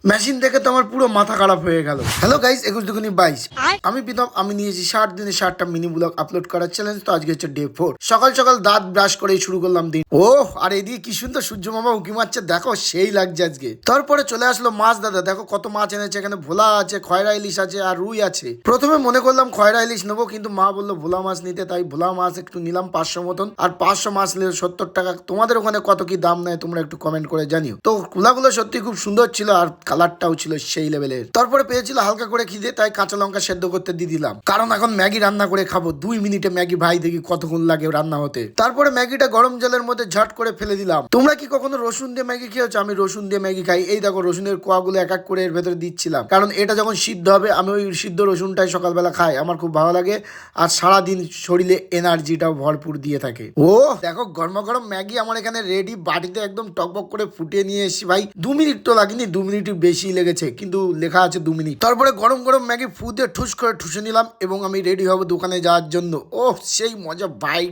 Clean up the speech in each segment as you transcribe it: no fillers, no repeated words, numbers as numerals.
Machine দেখে তো আমার পুরো মাথা খারাপ হয়ে গেল। হ্যালো গাইস, 21-22 আমি প্রীতম। আমি নিয়েছি 60 দিনে 60টা মিনি ব্লগ আপলোড করার চ্যালেঞ্জ। তো আজকে হচ্ছে ডে 4। সকাল সকাল দাঁত ব্রাশ করে শুরু করলাম দিন। ও আর এদিকে কি সুন্দর সূর্য মামা উঁকি মারছে, দেখো সেই লাগছে আজকে। তারপরে চলে আসলো মাছ দাদা, দেখো কত মাছ এনেছে। এখানে ভোলা আছে, খয়রা ইলিশ আছে আর রুই আছে। প্রথমে মনে করলাম খয়রা ইলিশ নেবো, কিন্তু মা বললো ভোলা মাছ নিতে, তাই ভোলা মাছ একটু নিলাম 500 মতন। আর 500 মাছ নিলে 70 টাকা। তোমাদের ওখানে কত কি দাম নেয় তোমরা একটু কমেন্ট করে জানিও। তো কুলাগুলো সত্যি খুব সুন্দর ছিল আর কালারটাও ছিল সেই লেভেলের। তারপরে পেয়েছিল হালকা করে খিদে, তাই কাঁচা লঙ্কা সেদ্ধ করতে দিয়ে দিলাম, কারণ এখন ম্যাগি রান্না করে খাবো। 2 মিনিটে ম্যাগি, ভাই দেখি কতক্ষণ লাগে রান্না হতে। তারপরে ম্যাগিটা গরম জলের মধ্যে ঝট করে ফেলে দিলাম। তোমরা কি কখনো রসুন দিয়ে ম্যাগি খেয়েছো? আমি রসুন দিয়ে ম্যাগি খাই। এই দেখো রসুনের কোয়াগুলো এক এক করে এর ভেতরে দিচ্ছিলাম, কারণ এটা যখন সিদ্ধ হবে আমি ওই সিদ্ধ রসুনটাই সকালবেলা খাই, আমার খুব ভালো লাগে। আর সারাদিন শরীরে এনার্জিটাও ভরপুর দিয়ে থাকে। ও দেখো গরমা গরম ম্যাগি আমার এখানে রেডি, বাটিতে একদম টকবক করে ফুটিয়ে নিয়ে এসেছি। ভাই 2 মিনিট তো লাগেনি, 2 মিনিটই বেশি লেগেছে, কিন্তু লেখা আছে 2 মিনিট। তারপরে গরম গরম ম্যাগি ফু দিয়ে ঠুস করে ঠুসে নিলাম এবং আমি রেডি হব দোকানে যাওয়ার জন্য। ও সেই মজা ভাই।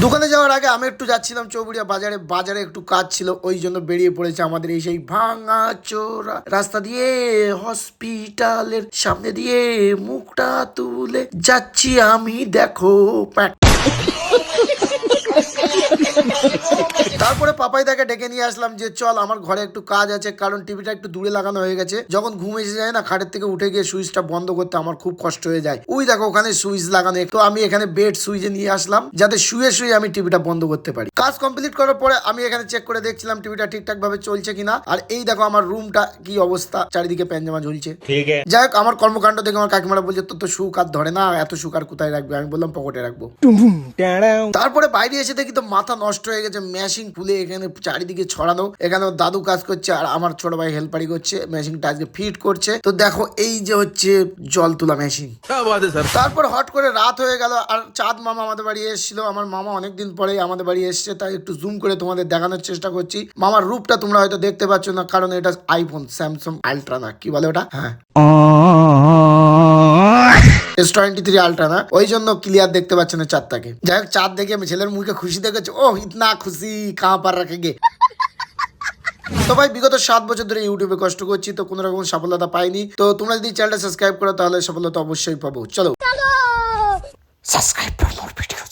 দোকানে যাওয়ার আগে আমি একটু যাচ্ছিলাম চৌবুড়িয়া বাজারে। বাজারে একটু কাজ ছিল, ওই জন্য বেরিয়ে পড়েছে আমাদের এই সেই ভাঙা চোরা রাস্তা দিয়ে। হসপিটালের সামনে দিয়ে মুখটা তুলে যাচ্ছি আমি, দেখো তারপরে পাপাই তাকে ডেকে নিয়ে আসলাম যে চল আমার ঘরে একটু কাজ আছে, কারণ টিভিটা একটু দূরে লাগানো হয়ে গেছে। যখন ঘুম এসে যায় না, খাটের থেকে উঠে গিয়ে সুইচটা বন্ধ করতে আমার খুব কষ্ট হয়ে যায়। ওই দেখো ওখানে সুইচ লাগানো, তো আমি এখানে বেড সুইচে নিয়ে আসলাম যাতে শুয়ে শুয়ে আমি টিভিটা বন্ধ করতে পারি। কাজ কমপ্লিট করার পরে আমি এখানে চেক করে দেখছিলাম টিভিটা ঠিকঠাক ভাবে চলছে কিনা। আর এই দেখো আমার রুমটা কি অবস্থা, চারিদিকে প্যান্জামা ঝুলছে। যাই হোক, আমার কর্মকাণ্ড দেখে আমার কাকিমারা বলছে তোর তো সুখ আর ধরে না, এত সুখ আর কোথায় রাখবে? আমি বললাম পকেটে রাখবো। তারপরে বাইরে এসে দেখি তো মাথা নষ্ট হয়ে গেছে, মেশিন খুলে এখানে চারিদিকে ছড়ানো। এখানে দাদু কাজ করছে আর আমার ছোট ভাই হেল্পারি করছে, মেশিনটা আজকে ফিট করছে। তো দেখো এই যে হচ্ছে জল তোলা মেশিন। তারপর হট করে রাত হয়ে গেল আর চাঁদ মামা আমাদের বাড়ি এসেছিল। আমার মামা অনেকদিন পরে আমাদের বাড়ি এসছে, তাই একটু জুম করে তোমাদের দেখানোর চেষ্টা করছি। মামার রূপটা তোমরা হয়তো দেখতে পাচ্ছ না, কারণ এটা আইফোন স্যামসাং আলট্রা না কি বলে ওটা, হ্যাঁ S23 আলট্রা না, ওই জন্য ক্লিয়ার দেখতে পাচ্ছে না চাঁদটাকে। যাই হোক, চাঁদ দেখে আমি ছেলের মুখে খুশি দেখেছি। ও ইতনা খুশি কাহা পার রাখেগে। তো ভাই বিগত 7 বছর ধরে ইউটিউবে কষ্ট করছি, তো কোনো রকম সফলতা পাইনি। তো তোমরা যদি চ্যানেলটা সাবস্ক্রাইব করো তাহলে সফলতা অবশ্যই পাবো। চলো সাবস্ক্রাইব ফর মোর ভিডিও।